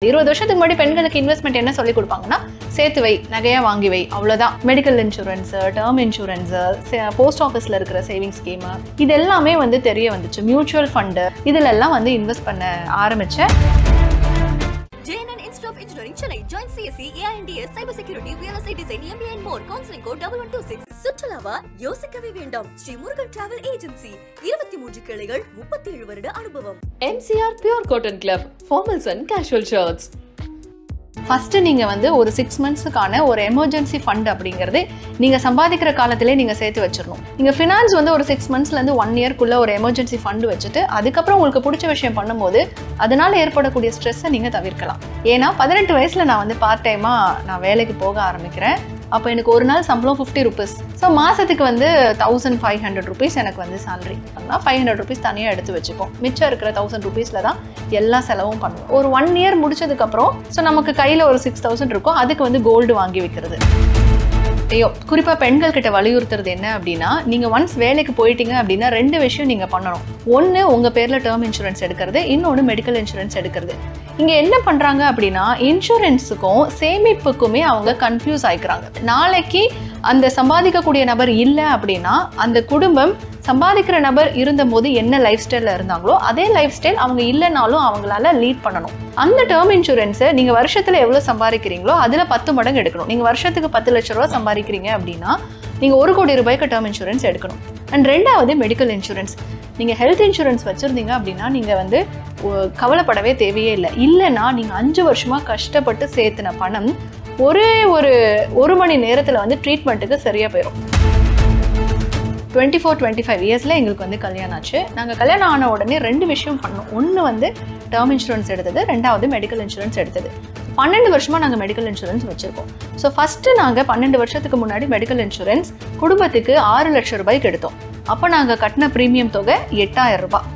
20 வருஷத்துக்கு முன்னாடி பெண்களுக்கு இன்வெஸ்ட்மெண்ட் என்ன சொல்லி கொடுப்பாங்கன்னா, சேர்த்து வை, நகையா வாங்கி வை, அவ்வளோதான். Medical insurance, term insurance, post ஆஃபீஸில் இருக்கிற சேவிங்ஸ் ஸ்கீம், இது எல்லாமே வந்து தெரிய வந்துச்சு. மியூச்சுவல் ஃபண்டு இதிலெல்லாம் வந்து இன்வெஸ்ட் பண்ண ஆரம்பித்தேன். JNN Institute of Engineering, Chennai. Join CSE, AINDS, Cybersecurity, Real Estate Design, MBA and more. Counseling code 1126. சுற்றுலாவா யோசிக்கவே வேண்டாம். Sri Murugan travel agency. 23 கிளைகள், 37 வருட அனுபவம். MCR Pure Cotton Club, formals and casual shirts. First நீங்கள் வந்து ஒரு 6 மந்த்ஸுக்கான ஒரு எமர்ஜென்சி ஃபண்ட் அப்படிங்கிறது நீங்கள் சம்பாதிக்கிற காலத்திலே நீங்கள் சேர்த்து வச்சிடணும். நீங்கள் ஃபினான்ஸ் வந்து ஒரு 6 மந்த்ஸ்லேருந்து 1 இயர்க்குள்ளே ஒரு எமர்ஜென்சி ஃபண்டு வச்சுட்டு அதுக்கப்புறம் உங்களுக்கு பிடிச்ச விஷயம் பண்ணும்போது அதனால் ஏற்படக்கூடிய ஸ்ட்ரெஸ்ஸை நீங்கள் தவிர்க்கலாம். ஏன்னா 18 வயசில் நான் வந்து பார்ட் டைமாக நான் வேலைக்கு போக ஆரம்பிக்கிறேன். அப்போ எனக்கு ஒரு நாள் சம்பளம் 50 rupees. ஸோ மாதத்துக்கு வந்து 1500 rupees எனக்கு வந்து சேலரி. ஆனால் 500 rupees தனியாக எடுத்து வச்சுப்போம். மிச்சம் இருக்கிற 1000 rupeesல தான் எல்லா செலவும் பண்ணுவோம். ஒரு 1 year முடிச்சதுக்கப்புறம் ஸோ நமக்கு கையில் ஒரு 6000 இருக்கும். அதுக்கு வந்து கோல்டு வாங்கி வைக்கிறது. குறிப்பாக பெண்கள் கிட்ட வலியுறுத்துறது என்ன அப்படின்னா, நீங்கள் ஒன்ஸ் வேலைக்கு போயிட்டீங்க அப்படின்னா 2 விஷயம் நீங்கள் பண்ணணும். ஒன்று உங்கள் பேரில் டேர்ம் இன்சூரன்ஸ் எடுக்கிறது, இன்னொன்று மெடிக்கல் இன்சூரன்ஸ் எடுக்கிறது. இங்கே என்ன பண்ணுறாங்க அப்படின்னா, இன்சூரன்ஸுக்கும் சேமிப்புக்குமே அவங்க கன்ஃபியூஸ் ஆகிக்கிறாங்க. நாளைக்கு அந்த சம்பாதிக்கக்கூடிய நபர் இல்லை அப்படின்னா அந்த குடும்பம் சம்பாதிக்கிற நபர் இருந்தபோது என்ன லைஃப் ஸ்டைலில் இருந்தாங்களோ அதே லைஃப் ஸ்டைல் அவங்க இல்லைனாலும் அவங்களால லீட் பண்ணணும். அந்த டேர்ம் இன்சூரன்ஸை நீங்கள் வருஷத்தில் எவ்வளோ சம்பாதிக்கிறீங்களோ அதில் 10 மடங்கு எடுக்கணும். நீங்கள் வருஷத்துக்கு 10 லட்ச ரூபா சம்பாதிக்கிறீங்க அப்படின்னா நீங்கள் 1 கோடி ரூபாய்க்கு டேர்ம் இன்சூரன்ஸ் எடுக்கணும். அண்ட் ரெண்டாவது மெடிக்கல் இன்சூரன்ஸ். நீங்கள் ஹெல்த் இன்சூரன்ஸ் வச்சுருந்தீங்க அப்படின்னா நீங்கள் வந்து கவலைப்படவே தேவையே இல்லை. இல்லைன்னா நீங்கள் 5 வருஷமாக கஷ்டப்பட்டு சேர்த்துன பணம் ஒரே ஒரு மணி நேரத்தில் வந்து ட்ரீட்மெண்ட்டுக்கு சரியாக போயிடும். 24-25 இயர்ஸில் எங்களுக்கு வந்து கல்யாணம் ஆச்சு. நாங்கள் கல்யாணம் ஆன உடனே 2 விஷயம் பண்ணோம். ஒன்று வந்து டேர்ம் இன்சூரன்ஸ் எடுத்தது, 2வது மெடிக்கல் இன்சூரன்ஸ் எடுத்தது. 12 வருஷமாக நாங்கள் மெடிக்கல் இன்சூரன்ஸ் வச்சுருக்கோம். ஸோ ஃபஸ்ட்டு நாங்கள் 12 வருஷத்துக்கு முன்னாடி மெடிக்கல் இன்சூரன்ஸ் குடும்பத்துக்கு 6 லட்சம் ரூபாய்க்கு எடுத்தோம். அப்போ நாங்கள் கட்டின ப்ரீமியம் தொகை 8000 ரூபாய்.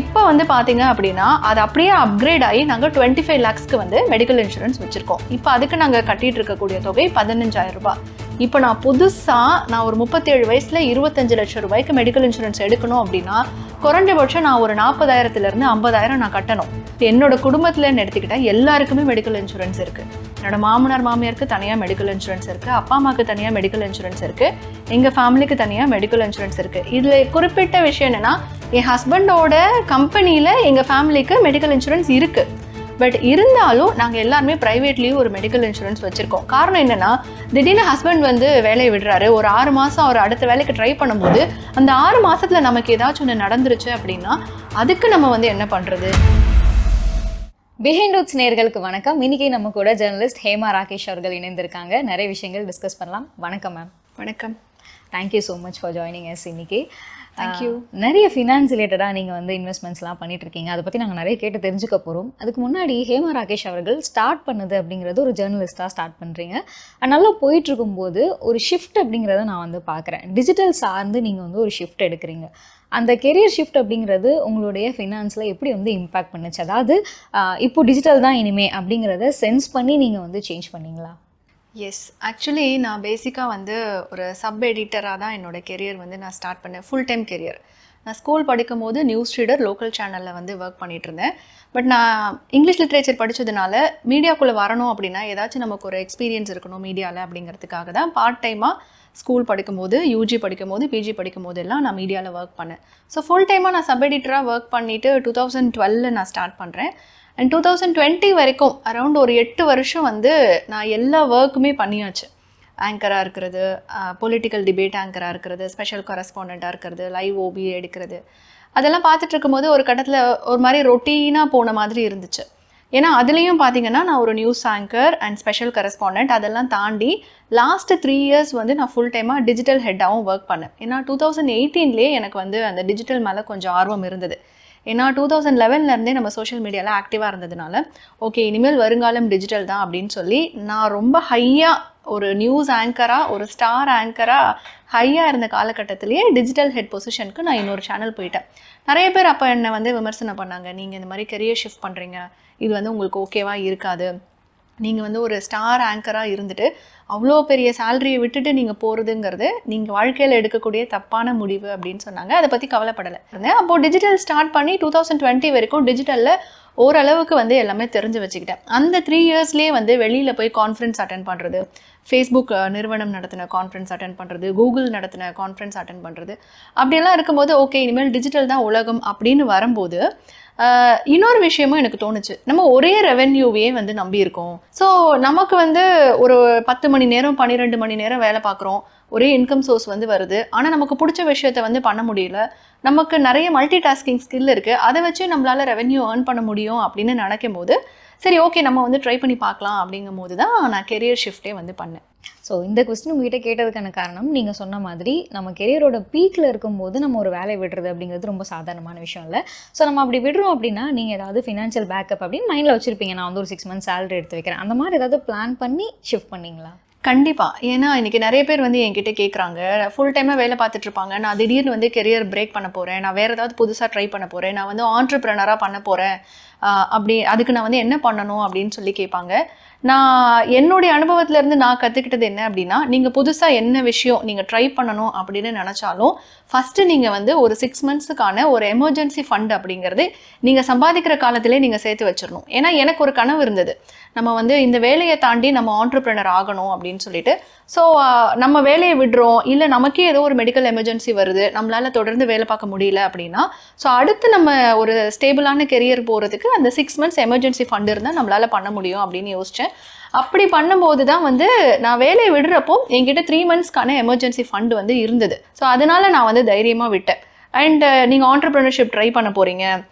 இப்போ வந்து பார்த்தீங்க அப்படின்னா அது அப்படியே அப்கிரேட் ஆகி நாங்கள் 25 lakhsக்கு வந்து மெடிக்கல் இன்சூரன்ஸ் வச்சுருக்கோம். இப்போ அதுக்கு நாங்கள் கட்டிகிட்டு இருக்கக்கூடிய தொகை 15000 ரூபாய். இப்போ நான் புதுசாக ஒரு 37 வயசில் 25 லட்சம் ரூபாய்க்கு மெடிக்கல் இன்சூரன்ஸ் எடுக்கணும் அப்படின்னா குறைஞ்சபட்சம் நான் ஒரு 40,000லேருந்து 50,000 நான் கட்டணும். என்னோட குடும்பத்தில்னு எடுத்துக்கிட்டால் எல்லாருக்குமே மெடிக்கல் இன்சூரன்ஸ் இருக்குது. என்னோட மாமனார் மாமியாருக்கு தனியாக மெடிக்கல் இன்சூரன்ஸ் இருக்குது, அப்பா அம்மாவுக்கு தனியாக மெடிக்கல் இன்சூரன்ஸ் இருக்குது, எங்கள் ஃபேமிலிக்கு தனியாக மெடிக்கல் இன்சூரன்ஸ் இருக்குது. இதில் குறிப்பிட்ட விஷயம் என்னென்னா, என் ஹஸ்பண்டோட கம்பெனியில் எங்கள் ஃபேமிலிக்கு மெடிக்கல் இன்சூரன்ஸ் இருக்குது. பட் இருந்தாலும் நாங்கள் எல்லாருமே ப்ரைவேட்லேயும் ஒரு மெடிக்கல் இன்சூரன்ஸ் வச்சுருக்கோம். காரணம் என்னென்னா, திடீர்னு ஹஸ்பண்ட் வந்து வேலையை விடுறாரு, ஒரு 6 மாதம் அவர் அடுத்த வேலைக்கு ட்ரை பண்ணும்போது அந்த 6 மாதத்தில் நமக்கு ஏதாச்சும் ஒன்று நடந்துருச்சு அப்படின்னா அதுக்கு நம்ம வந்து என்ன பண்ணுறது? பிஹைண்ட் ரூட்ஸ் நேயர்களுக்கு வணக்கம். இன்னைக்கு நம்ம கூட ஜேர்னலிஸ்ட் ஹேமா ராகேஷ் அவர்கள் இணைந்திருக்காங்க. நிறைய விஷயங்கள் டிஸ்கஸ் பண்ணலாம். வணக்கம் மேம். வணக்கம். Thank you so much for joining us. இன்னைக்கு தேங்க்யூ. நிறைய ஃபினான்ஸ் ரிலேட்டடாக நீங்கள் வந்து இன்வெஸ்ட்மெண்ட்ஸ்லாம் பண்ணிட்டு இருக்கீங்க. அதை பற்றி நாங்கள் நிறைய கேட்டு தெரிஞ்சுக்க போகிறோம். அதுக்கு முன்னாடி ஹேமா ராகேஷ் அவர்கள் ஸ்டார்ட் பண்ணது அப்படிங்கிறது ஒரு ஜேர்னலிஸ்ட்டாக ஸ்டார்ட் பண்ணுறீங்க. நல்லா போயிட்டு இருக்கும்போது ஒரு ஷிஃப்ட் அப்படிங்கிறத நான் வந்து பார்க்குறேன். டிஜிட்டல் சார்ந்து நீங்கள் வந்து ஒரு ஷிஃப்ட் எடுக்கிறீங்க. அந்த கெரியர் ஷிஃப்ட் அப்படிங்கிறது உங்களுடைய ஃபினான்ஸில் எப்படி வந்து இம்பேக்ட் பண்ணுச்சு? அதாவது இப்போ டிஜிட்டல் தான் இனிமே அப்படிங்கிறத சென்ஸ் பண்ணி நீங்கள் வந்து சேஞ்ச் பண்ணிங்களா? எஸ், ஆக்சுவலி நான் பேசிக்காக வந்து ஒரு சப் எடிட்டராக தான் என்னோடய கெரியர் வந்து நான் ஸ்டார்ட் பண்ணேன். Full time career. நான் ஸ்கூல் படிக்கும் போது நியூஸ் ரீடர் லோக்கல் சேனலில் வந்து ஒர்க் பண்ணிகிட்டு இருந்தேன். பட் நான் இங்கிலீஷ் லிட்ரேச்சர் படித்ததுனால மீடியாக்குள்ளே வரணும் அப்படின்னா ஏதாச்சும் நமக்கு ஒரு எக்ஸ்பீரியன்ஸ் இருக்கணும் மீடியாவில் அப்படிங்கிறதுக்காக தான் பார்ட் டைமாக ஸ்கூல் படிக்கும்போது, யூஜி படிக்கும்போது, பிஜி படிக்கும்போது எல்லாம் நான் மீடியாவில் ஒர்க் பண்ணேன். ஸோ ஃபுல் டைமாக நான் சப் எடிட்டராக ஒர்க் பண்ணிவிட்டு 2012 நான் ஸ்டார்ட் பண்ணுறேன். அண்ட் 2020 வரைக்கும் அரௌண்ட் ஒரு 8 வருஷம் வந்து நான் எல்லா ஒர்க்குமே பண்ணியாச்சு. ஆங்கராக இருக்கிறது, பொலிட்டிக்கல் டிபேட் ஆங்கராக இருக்கிறது, ஸ்பெஷல் கரஸ்பாண்டண்ட்டாக இருக்கிறது, லைவ் ஓபி எடுக்கிறது, அதெல்லாம் பார்த்துட்டு இருக்கும்போது ஒரு கட்டத்தில் ஒரு மாதிரி ரொட்டீனாக போன மாதிரி இருந்துச்சு. ஏன்னா அதுலேயும் பார்த்தீங்கன்னா நான் ஒரு news anchor and special correspondent அதெல்லாம் தாண்டி லாஸ்ட் 3 years வந்து நான் ஃபுல் டைமாக டிஜிட்டல் ஹெட்டாகவும் ஒர்க் பண்ணேன். ஏன்னா 2018 எனக்கு வந்து அந்த டிஜிட்டல் மேலே கொஞ்சம் ஆர்வம் இருந்தது. ஏன்னா 2011 நம்ம சோஷியல் மீடியாவில் ஆக்டிவாக இருந்ததுனால ஓகே இனிமேல் வருங்காலம் டிஜிட்டல் தான் அப்படின்னு சொல்லி நான் ரொம்ப ஹையாக ஒரு நியூஸ் ஆங்கராக, ஒரு ஸ்டார் ஆங்கராக ஹையாக இருந்த காலகட்டத்திலேயே டிஜிட்டல் ஹெட் பொசிஷனுக்கு நான் இன்னொரு சேனல் போயிட்டேன். நிறைய பேர் அப்போ என்னை வந்து விமர்சனம் பண்ணாங்க, நீங்கள் இந்த மாதிரி கெரியர் ஷிஃப்ட் பண்ணுறீங்க, இது வந்து உங்களுக்கு ஓகேவாக இருக்காது, நீங்கள் வந்து ஒரு ஸ்டார் ஆங்கராக இருந்துட்டு அவ்வளோ பெரிய சேலரியை விட்டுட்டு நீங்கள் போகிறதுங்கிறது நீங்கள் வாழ்க்கையில் எடுக்கக்கூடிய தப்பான முடிவு அப்படின்னு சொன்னாங்க. அதை பற்றி கவலைப்படலை இருந்தேன். அப்போது டிஜிட்டல் ஸ்டார்ட் பண்ணி 2020 வரைக்கும் டிஜிட்டலில் ஓரளவுக்கு வந்து எல்லாமே தெரிஞ்சு வச்சுக்கிட்டேன். அந்த 3 இயர்ஸ்லேயே வந்து வெளியில் போய் கான்ஃபரன்ஸ் அட்டென்ட் பண்ணுறது, ஃபேஸ்புக் நிறுவனம் நடத்தின கான்ஃபரன்ஸ் அட்டென்ட் பண்ணுறது, கூகுள் நடத்தின கான்ஃபரன்ஸ் அட்டென்ட் பண்ணுறது, அப்படியெல்லாம் இருக்கும்போது ஓகே இனிமேல் டிஜிட்டல் தான் உலகம் அப்படின்னு வரும்போது இன்னொரு விஷயமும் எனக்கு தோணுச்சு. நம்ம ஒரே ரெவென்யூவையே வந்து நம்பியிருக்கோம். ஸோ நமக்கு வந்து ஒரு 10 மணி நேரம் 12 மணி நேரம் வேலை பார்க்குறோம், ஒரே இன்கம் சோர்ஸ் வந்து வருது. ஆனால் நமக்கு பிடிச்ச விஷயத்த வந்து பண்ண முடியல. நமக்கு நிறைய மல்டி டாஸ்கிங் ஸ்கில் இருக்குது, அதை வச்சு நம்மளால் ரெவென்யூ ஏர்ன் பண்ண முடியும் அப்படின்னு நினைக்கும் போது சரி ஓகே நம்ம வந்து ட்ரை பண்ணி பார்க்கலாம் அப்படிங்கும் போது தான் நான் கெரியர் ஷிஃப்டே வந்து பண்ணேன். ஸோ இந்த கொஸ்டின் உங்ககிட்ட கேட்டதுக்கான காரணம் நீங்கள் சொன்ன மாதிரி நம்ம கெரியரோட பீக்கில் இருக்கும்போது நம்ம ஒரு வேலையை விடுறது அப்படிங்கிறது ரொம்ப சாதாரணமான விஷயம் இல்லை. ஸோ நம்ம அப்படி விடுறோம் அப்படின்னா நீங்கள் ஏதாவது ஃபினான்ஷியல் பேக்கப் அப்படின்னு மைண்டில் வச்சுருப்பீங்க, நான் வந்து ஒரு 6 months சேலரி எடுத்து வைக்கிறேன், அந்த மாதிரி ஏதாவது பிளான் பண்ணி ஷிஃப்ட் பண்ணிங்களா? கண்டிப்பாக. ஏன்னா இன்றைக்கி நிறைய பேர் வந்து என்கிட்ட கேட்குறாங்க, ஃபுல் டைமாக வேலை பார்த்துட்ருப்பாங்க, நான் திடீர்னு வந்து கெரியர் பிரேக் பண்ண போகிறேன், நான் வேறு ஏதாவது புதுசாக ட்ரை பண்ண போகிறேன், நான் வந்து ஆண்டர்ப்ரனராக பண்ண போகிறேன், அதுக்கு நான் வந்து என்ன பண்ணணும் அப்படின்னு சொல்லி கேட்பாங்க. நான் என்னுடைய அனுபவத்திலேருந்து நான் கற்றுக்கிட்டது என்ன அப்படின்னா, நீங்கள் புதுசாக என்ன விஷயம் நீங்கள் ட்ரை பண்ணணும் அப்படின்னு நினச்சாலும் ஃபஸ்ட்டு நீங்கள் வந்து ஒரு 6 monthsக்கான ஒரு எமர்ஜென்சி ஃபண்ட் அப்படிங்கிறது நீங்கள் சம்பாதிக்கிற காலத்திலே நீங்கள் சேர்த்து வச்சிடணும். ஏன்னா எனக்கு ஒரு கனவு இருந்தது, நம்ம வந்து இந்த வேலையை தாண்டி நம்ம ஆண்டர்ப்ரனர் ஆகணும் அப்படின்னு சொல்லிட்டு. ஸோ நம்ம வேலையை விடுறோம், இல்லை நமக்கே ஏதோ ஒரு மெடிக்கல் எமர்ஜென்சி வருது, நம்மளால் தொடர்ந்து வேலை பார்க்க முடியல அப்படின்னா ஸோ அடுத்து நம்ம ஒரு ஸ்டேபிளான கெரியர் போகிறதுக்கு அந்த 6 months எமர்ஜென்சி ஃபண்ட் இருந்தால் நம்மளால் பண்ண முடியும் அப்படின்னு யோசித்தேன். அப்படி பண்ணும்போது தான் வந்து நான் வேலையை விடுறப்போ என்கிட்ட 3 monthsக்கான எமர்ஜென்சி ஃபண்ட் வந்து இருந்தது. ஸோ அதனால் நான் வந்து தைரியமாக விட்டேன். அண்ட் நீங்கள் ஆண்டர்ப்ரனர்ஷிப் ட்ரை பண்ண போகிறீங்க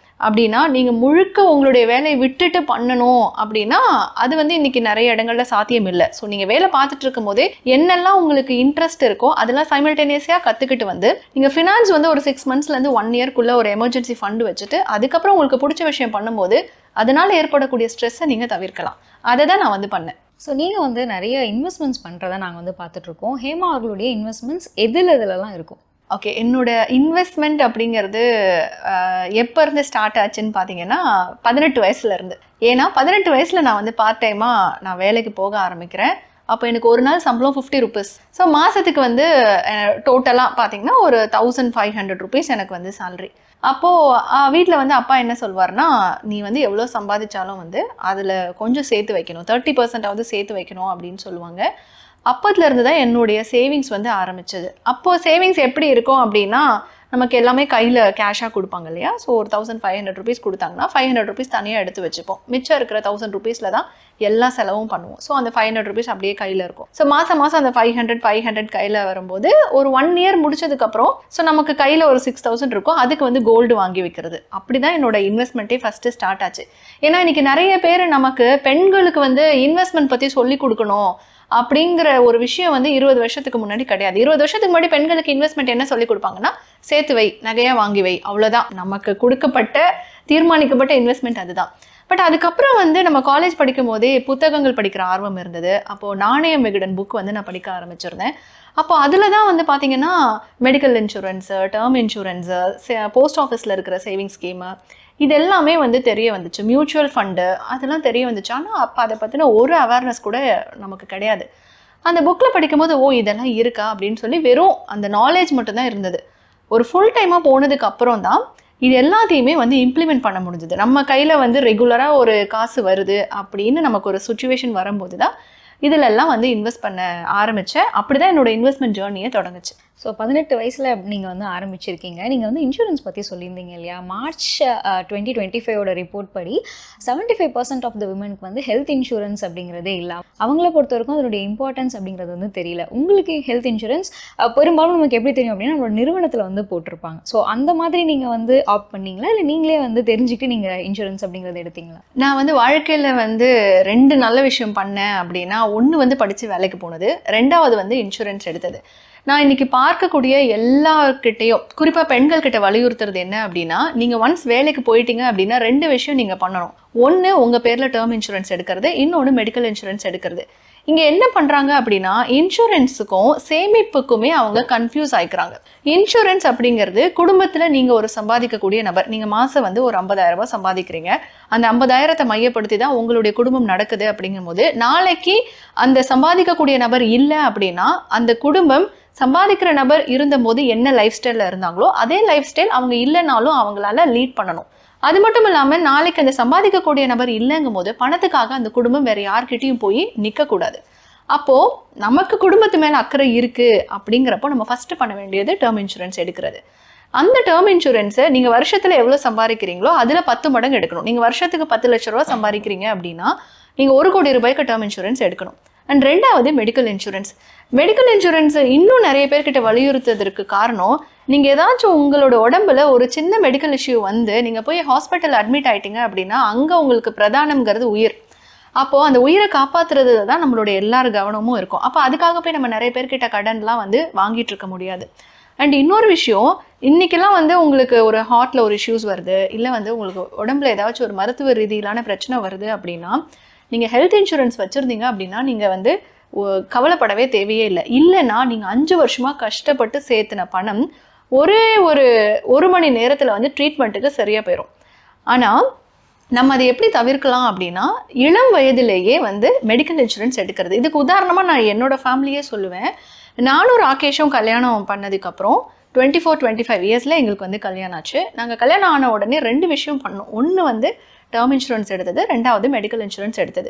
அப்படின்னா நீங்கள் முழுக்க உங்களுடைய வேலையை விட்டுட்டு பண்ணணும் அப்படின்னா அது வந்து இன்றைக்கி நிறைய இடங்களில் சாத்தியம் இல்லை. ஸோ நீங்கள் வேலை பார்த்துட்டு இருக்கும் போதே என்னெல்லாம் உங்களுக்கு இன்ட்ரெஸ்ட் இருக்கோ அதெல்லாம் சைமல்டேனியஸாக கற்றுக்கிட்டு வந்து நீங்கள் ஃபினான்ஸ் வந்து ஒரு 6 monthsலேருந்து 1 yearக்குள்ளே ஒரு எமர்ஜென்சி ஃபண்டு வச்சுட்டு அதுக்கப்புறம் உங்களுக்கு பிடிச்ச விஷயம் பண்ணும்போது அதனால் ஏற்படக்கூடிய ஸ்ட்ரெஸ்ஸை நீங்கள் தவிர்க்கலாம். அதை தான் நான் வந்து பண்ணேன். ஸோ நீங்கள் வந்து நிறைய இன்வெஸ்ட்மெண்ட்ஸ் பண்ணுறதை நாங்கள் வந்து பார்த்துட்ருக்கோம். ஹேமா அவர்களுடைய இன்வெஸ்ட்மெண்ட்ஸ் எதுலலாம் இருக்கும்? ஓகே, என்னோட இன்வெஸ்ட்மெண்ட் அப்படிங்கிறது எப்போ இருந்து ஸ்டார்ட் ஆச்சுன்னு பார்த்தீங்கன்னா 18 வயசுலேருந்து. ஏன்னா 18 வயசில் நான் வந்து பார்ட் டைமாக நான் வேலைக்கு போக ஆரம்பிக்கிறேன். அப்போ எனக்கு ஒரு நாள் சம்பளம் 50 rupees. ஸோ மாதத்துக்கு வந்து டோட்டலாக பார்த்தீங்கன்னா ஒரு 1500 rupees எனக்கு வந்து சேலரி. அப்போது வீட்டில் வந்து அப்பா என்ன சொல்வார்னா, நீ வந்து எவ்வளோ சம்பாதிச்சாலும் வந்து அதில் கொஞ்சம் சேர்த்து வைக்கணும், 30% சேர்த்து வைக்கணும் அப்படின்னு சொல்லுவாங்க. அப்போதுலேருந்து தான் என்னுடைய சேவிங்ஸ் வந்து ஆரம்பிச்சது. அப்போது சேவிங்ஸ் எப்படி இருக்கும் அப்படின்னா, நமக்கு எல்லாமே கையில் கேஷாக கொடுப்பாங்க இல்லையா. ஸோ ஒரு 1500 rupees கொடுத்தாங்கன்னா 500 rupees தனியாக எடுத்து வச்சுப்போம். மிச்சம் இருக்கிற 1000 rupeesல தான் எல்லா செலவும் பண்ணுவோம். ஸோ அந்த 500 rupees அப்படியே கையில் இருக்கும். ஸோ மாதம் அந்த 500 கையில் வரும்போது ஒரு 1 year முடிச்சதுக்கப்புறம் ஸோ நமக்கு கையில் ஒரு 6000 இருக்கும். அதுக்கு வந்து கோல்டு வாங்கி வைக்கிறது. அப்படி தான் என்னோட இன்வெஸ்ட்மெண்ட்டே ஃபஸ்ட்டு ஸ்டார்ட் ஆச்சு. ஏன்னா இன்றைக்கி நிறைய பேர் நமக்கு பெண்களுக்கு வந்து இன்வெஸ்ட்மெண்ட் பற்றி சொல்லி கொடுக்கணும் அப்படிங்கிற ஒரு விஷயம் வந்து 20 வருஷத்துக்கு முன்னாடி கிடையாது. 20 வருஷத்துக்கு முன்னாடி பெண்களுக்கு இன்வெஸ்ட்மெண்ட் என்ன சொல்லி கொடுப்பாங்கன்னா, சேர்த்து வை, நகையாக வாங்கி வை, அவ்வளோதான் நமக்கு கொடுக்கப்பட்ட தீர்மானிக்கப்பட்ட இன்வெஸ்ட்மெண்ட் அதுதான். பட் அதுக்கப்புறம் வந்து நம்ம காலேஜ் படிக்கும் போதே புத்தகங்கள் படிக்கிற ஆர்வம் இருந்தது. அப்போது நாணயம் விகடன் புக் வந்து நான் படிக்க ஆரம்பிச்சிருந்தேன். அப்போ அதில் தான் வந்து பார்த்திங்கன்னா medical insurance, term insurance, post ஆஃபீஸில் இருக்கிற சேவிங்ஸ் ஸ்கீமு, இது எல்லாமே வந்து தெரிய வந்துச்சு. மியூச்சுவல் ஃபண்டு அதெல்லாம் தெரிய வந்துச்சு. ஆனால் அப்போ அதை பற்றின ஒரு அவேர்னஸ் கூட நமக்கு கிடையாது. அந்த புக்கில் படிக்கும்போது ஓ இதெல்லாம் இருக்கா அப்படின்னு சொல்லி வெறும் அந்த நாலேஜ் மட்டும்தான் இருந்தது. ஒரு ஃபுல் டைமாக போனதுக்கு அப்புறம் தான் இது எல்லாத்தையுமே வந்து இம்ப்ளிமெண்ட் பண்ண முடிஞ்சது. நம்ம கையில் வந்து ரெகுலராக ஒரு காசு வருது அப்படின்னு நமக்கு ஒரு சுச்சுவேஷன் வரும்போது தான் இதிலெல்லாம் வந்து இன்வெஸ்ட் பண்ண ஆரம்பித்தேன். அப்படி தான் என்னோடய இன்வெஸ்ட்மெண்ட் ஜேர்னியே தொடங்குச்சு. ஸோ 18 வயசில் நீங்கள் வந்து ஆரம்பிச்சிருக்கீங்க. நீங்கள் வந்து இன்சூரன்ஸ் பற்றி சொல்லியிருந்தீங்க இல்லையா. மார்ச் 2025 ரிப்போர்ட் படி 75% ஆஃப் த விமனுக்கு வந்து ஹெல்த் இன்சூரன்ஸ் அப்படிங்கிறதே இல்லை. அவங்கள பொறுத்த வரைக்கும் அதனுடைய இம்பார்ட்டன்ஸ் அப்படிங்கிறது வந்து தெரியல. உங்களுக்கு ஹெல்த் இன்சூரன்ஸ் பெரும்பாலும் நமக்கு எப்படி தெரியும் அப்படின்னா நம்மளோட நிறுவனத்தில் வந்து போட்டிருப்பாங்க. ஸோ அந்த மாதிரி நீங்கள் வந்து ஆப்ட் பண்ணீங்களா, இல்லை நீங்களே வந்து தெரிஞ்சுக்கிட்டு நீங்கள் இன்சூரன்ஸ் அப்படிங்கிறத எடுத்தீங்களா? நான் வந்து வாழ்க்கையில் வந்து 2 நல்ல விஷயம் பண்ணேன் அப்படின்னா, ஒன்று வந்து படித்து வேலைக்கு போனது, 2வது வந்து இன்சூரன்ஸ் எடுத்தது. நான் இன்றைக்கி பார்க்கக்கூடிய எல்லார்கிட்டையும் குறிப்பாக பெண்கள்கிட்ட வலியுறுத்துறது என்ன அப்படின்னா, நீங்கள் ஒன்ஸ் வேலைக்கு போயிட்டீங்க அப்படின்னா 2 விஷயம் நீங்கள் பண்ணணும். ஒன்று உங்கள் பேரில் டேர்ம் இன்சூரன்ஸ் எடுக்கிறது, இன்னொன்று மெடிக்கல் இன்சூரன்ஸ் எடுக்கிறது. இங்கே என்ன பண்ணுறாங்க அப்படின்னா, இன்சூரன்ஸுக்கும் சேமிப்புக்குமே அவங்க கன்ஃபியூஸ் ஆகிக்கிறாங்க. இன்சூரன்ஸ் அப்படிங்கிறது குடும்பத்தில் நீங்கள் ஒரு சம்பாதிக்கக்கூடிய நபர், நீங்கள் மாதம் வந்து ஒரு 50,000 ரூபாய் சம்பாதிக்கிறீங்க. அந்த 50,000 மையப்படுத்தி தான் உங்களுடைய குடும்பம் நடக்குது. அப்படிங்கும்போது நாளைக்கு அந்த சம்பாதிக்கக்கூடிய நபர் இல்லை அப்படின்னா அந்த குடும்பம் சம்பாதிக்கிற நபர் இருந்தபோது என்ன லைஃப் ஸ்டைலில் இருந்தாங்களோ அதே லைஃப் ஸ்டைல் அவங்க இல்லைனாலும் அவங்களால லீட் பண்ணணும். அது மட்டும் இல்லாமல் நாளைக்கு அந்த சம்பாதிக்கக்கூடிய நபர் இல்லைங்கும் போது பணத்துக்காக அந்த குடும்பம் வேற யார்கிட்டையும் போய் நிற்கக்கூடாது. அப்போது நமக்கு குடும்பத்து மேலே அக்கறை இருக்குது அப்படிங்கிறப்போ நம்ம ஃபஸ்ட்டு பண்ண வேண்டியது டேர்ம் இன்சூரன்ஸ் எடுக்கிறது. அந்த டேர்ம் இன்சூரன்ஸை நீங்கள் வருஷத்தில் எவ்வளோ சம்பாதிக்கிறீங்களோ அதில் 10 மடங்கு எடுக்கணும். நீங்கள் வருஷத்துக்கு 10 லட்ச ரூபா சம்பாதிக்கிறீங்க அப்படின்னா நீங்கள் 1 கோடி ரூபாய்க்கு டேர்ம் இன்சூரன்ஸ் எடுக்கணும். அண்ட் ரெண்டாவது மெடிக்கல் இன்சூரன்ஸ். மெடிக்கல் இன்சூரன்ஸ் இன்னும் நிறைய பேர்கிட்ட வலியுறுத்துறதுக்கு காரணம், நீங்கள் ஏதாச்சும் உங்களோட உடம்புல ஒரு சின்ன மெடிக்கல் இஷ்யூ வந்து நீங்கள் போய் ஹாஸ்பிட்டல் அட்மிட் ஆகிட்டீங்க அப்படின்னா அங்கே உங்களுக்கு பிரதானம்ங்கிறது உயிர். அப்போது அந்த உயிரை காப்பாற்றுறது தான் நம்மளோட எல்லார் கவனமும் இருக்கும். அப்போ அதுக்காக போய் நம்ம நிறைய பேர்கிட்ட கடன்லாம் வந்து வாங்கிட்டு இருக்க முடியாது. அண்ட் இன்னொரு விஷயம், இன்றைக்கெல்லாம் வந்து உங்களுக்கு ஒரு ஹார்ட்டில் ஒரு இஷ்யூஸ் வருது, இல்லை வந்து உங்களுக்கு உடம்புல ஏதாச்சும் ஒரு மருத்துவ ரீதியிலான பிரச்சனை வருது அப்படின்னா நீங்கள் ஹெல்த் இன்சூரன்ஸ் வச்சுருந்தீங்க அப்படின்னா நீங்கள் வந்து கவலைப்படவே தேவையே இல்லை. இல்லைன்னா நீங்கள் 5 வருஷமாக கஷ்டப்பட்டு சேர்த்துன பணம் ஒரு மணி நேரத்தில் வந்து ட்ரீட்மெண்ட்டுக்கு சரியாக போயிடும். ஆனால் நம்ம அதை எப்படி தவிர்க்கலாம் அப்படின்னா, இளம் வயதிலேயே வந்து மெடிக்கல் இன்சூரன்ஸ் எடுக்கிறது. இதுக்கு உதாரணமாக நான் என்னோடய ஃபேமிலியே சொல்லுவேன். நானும் ராகேஷும் கல்யாணம் பண்ணதுக்கப்புறம் 24-25 இயர்ஸில் எங்களுக்கு வந்து கல்யாணம் ஆச்சு. நாங்கள் கல்யாணம் ஆன உடனே 2 விஷயம் பண்ணோம். ஒன்று வந்து டேர்ம் இன்சூரன்ஸ் எடுத்தது, ரெண்டாவது மெடிக்கல் இன்சூரன்ஸ் எடுத்தது.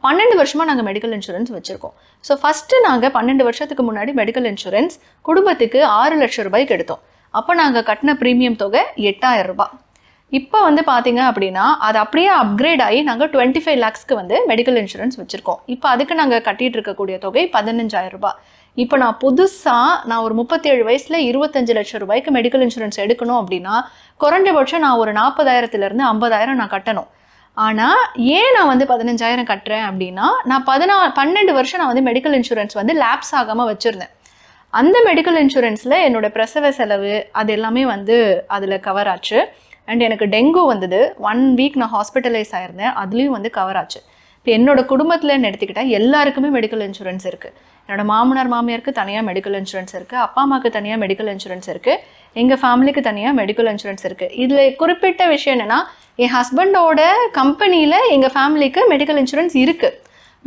12 வருஷமாக நாங்கள் மெடிக்கல் இன்சூரன்ஸ் வச்சுருக்கோம். ஸோ ஃபஸ்ட்டு நாங்கள் 12 வருஷத்துக்கு முன்னாடி மெடிக்கல் இன்சூரன்ஸ் குடும்பத்துக்கு 6 லட்சம் ரூபாய்க்கு எடுத்தோம். அப்போ நாங்கள் கட்டின ப்ரீமியம் தொகை 8000 ரூபாய். இப்போ வந்து பார்த்தீங்க அப்படின்னா அது அப்படியே அப்கிரேட் ஆகி நாங்கள் 25 lakhsக்கு வந்து மெடிக்கல் இன்சூரன்ஸ் வச்சுருக்கோம். இப்போ அதுக்கு நாங்கள் கட்டிகிட்டு இருக்கக்கூடிய தொகை 15000 ரூபாய். இப்போ நான் புதுசாக ஒரு 37 வயசில் 25 லட்சம் ரூபாய்க்கு மெடிக்கல் இன்சூரன்ஸ் எடுக்கணும் அப்படின்னா குறைஞ்சபட்சம் நான் ஒரு 40,000 to 50,000 நான் கட்டணும். ஆனால் ஏன் நான் வந்து 15,000 கட்டுறேன் அப்படின்னா, நான் 12 வருஷம் நான் வந்து மெடிக்கல் இன்சூரன்ஸ் வந்து லேப்ஸ் ஆகாமல் வச்சுருந்தேன். அந்த மெடிக்கல் இன்சூரன்ஸில் என்னோடய பிரசவ செலவு அது எல்லாமே வந்து அதில் கவர் ஆச்சு. அண்ட் எனக்கு டெங்கு வந்தது, 1 வீக் நான் ஹாஸ்பிட்டலைஸ் ஆயிருந்தேன், அதுலேயும் வந்து கவர் ஆச்சு. இப்போ என்னோட குடும்பத்தில்னு எடுத்துக்கிட்டால் எல்லாருக்குமே மெடிக்கல் இன்சூரன்ஸ் இருக்குது. என்னோட மாமனார் மாமியாருக்கு தனியாக மெடிக்கல் இன்சூரன்ஸ் இருக்குது, அப்பா அம்மாவுக்கு தனியாக மெடிக்கல் இன்சூரன்ஸ் இருக்குது, எங்கள் ஃபேமிலிக்கு தனியாக மெடிக்கல் இன்சூரன்ஸ் இருக்குது. இதில் குறிப்பிட்ட விஷயம் என்னென்னா, என் ஹஸ்பண்டோட கம்பெனியில் எங்கள் ஃபேமிலிக்கு மெடிக்கல் இன்சூரன்ஸ் இருக்குது.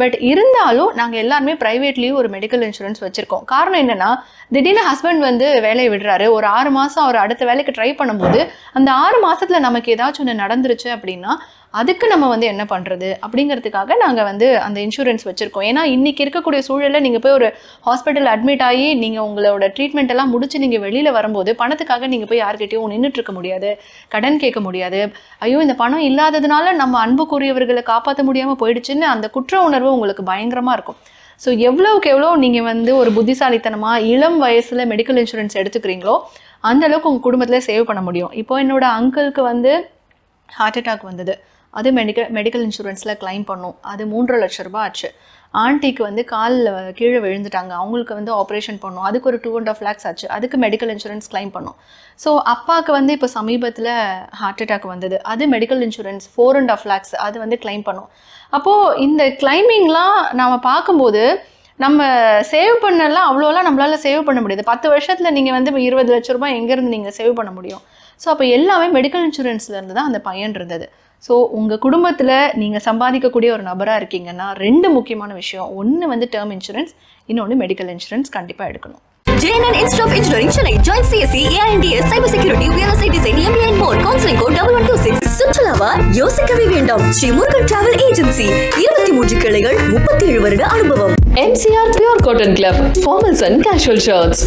பட் இருந்தாலும் நாங்கள் எல்லாருமே ப்ரைவேட்லேயும் ஒரு மெடிக்கல் இன்சூரன்ஸ் வச்சுருக்கோம். காரணம் என்னென்னா, திடீர்னு ஹஸ்பண்ட் வந்து வேலையை விடுறாரு, ஒரு 6 மாதம் அவர் அடுத்த வேலைக்கு ட்ரை பண்ணும்போது அந்த 6 மாதத்தில் நமக்கு ஏதாச்சும் ஒன்று நடந்துருச்சு அப்படின்னா அதுக்கு நம்ம வந்து என்ன பண்ணுறது அப்படிங்கிறதுக்காக நாங்கள் வந்து அந்த இன்சூரன்ஸ் வச்சுருக்கோம். ஏன்னா இன்றைக்கி இருக்கக்கூடிய சூழலில் நீங்கள் போய் ஒரு ஹாஸ்பிட்டல் அட்மிட் ஆகி நீங்கள் உங்களோட ட்ரீட்மெண்ட் எல்லாம் முடிச்சு நீங்கள் வெளியில் வரும்போது பணத்துக்காக நீங்கள் போய் யார்கிட்டையும் நின்றுட்டுருக்க முடியாது, கடன் கேட்க முடியாது. ஐயோ இந்த பணம் இல்லாததுனால நம்ம அன்புக்குரியவர்களை காப்பாற்ற முடியாமல் போயிடுச்சுன்னு அந்த குற்ற உணர்வு உங்களுக்கு பயங்கரமாக இருக்கும். ஸோ எவ்வளோக்கு எவ்வளோ நீங்கள் வந்து ஒரு புத்திசாலித்தனமாக இளம் வயசில் மெடிக்கல் இன்சூரன்ஸ் எடுத்துக்கிறீங்களோ அந்தளவுக்கு உங்கள் குடும்பத்தில் சேவ் பண்ண முடியும். இப்போ என்னோட அங்கிளுக்கு வந்து ஹார்ட் அட்டாக் வந்தது, அது மெடிக்கல் இன்சூரன்ஸில் கிளைம் பண்ணோம், அது 3.5 லட்சம் ரூபாய் ஆச்சு. ஆண்டிக்கு வந்து காலில் கீழே விழுந்துட்டாங்க, அவங்களுக்கு வந்து ஆப்ரேஷன் பண்ணோம், அதுக்கு ஒரு 2.5 lakhs ஆச்சு, அதுக்கு மெடிக்கல் இன்சூரன்ஸ் கிளைம் பண்ணோம். ஸோ அப்பாவுக்கு வந்து இப்போ சமீபத்தில் ஹார்ட் அட்டாக் வந்தது, அது மெடிக்கல் இன்சூரன்ஸ் 4.5 lakhs அது வந்து கிளைம் பண்ணோம். அப்போது இந்த கிளைமிங்லாம் நாம் பார்க்கும்போது நம்ம சேவ் பண்ணலாம் அவ்வளோலாம் நம்மளால் சேவ் பண்ண முடியாது. 10 வருஷத்தில் நீங்கள் வந்து 20 லட்ச ரூபாய் எங்கேருந்து நீங்கள் சேவ் பண்ண முடியும்? ஸோ அப்போ எல்லாமே மெடிக்கல் இன்சூரன்ஸ்லேருந்து தான் அந்த பயன் இருந்தது. ஸோ உங்கள் குடும்பத்தில் நீங்கள் சம்பாதிக்கக்கூடிய ஒரு நபராக இருக்கீங்கன்னா 2 முக்கியமான விஷயம், ஒன்று வந்து டேர்ம் இன்சூரன்ஸ், இன்னொன்று மெடிக்கல் இன்சூரன்ஸ் கண்டிப்பாக எடுக்கணும். JNN Institute of Engineering Chennai. Join CSE, AINDS, Cyber Security, VLSI Design, MBA and more. Counseling code 1126. சுற்றுலாவா யோசிக்கவே வேண்டாம். Sri Murugan travel agency. 23 கிளைகள், 37 வருட அனுபவம். MCR Pure Cotton Club, Formals and Casual Shirts.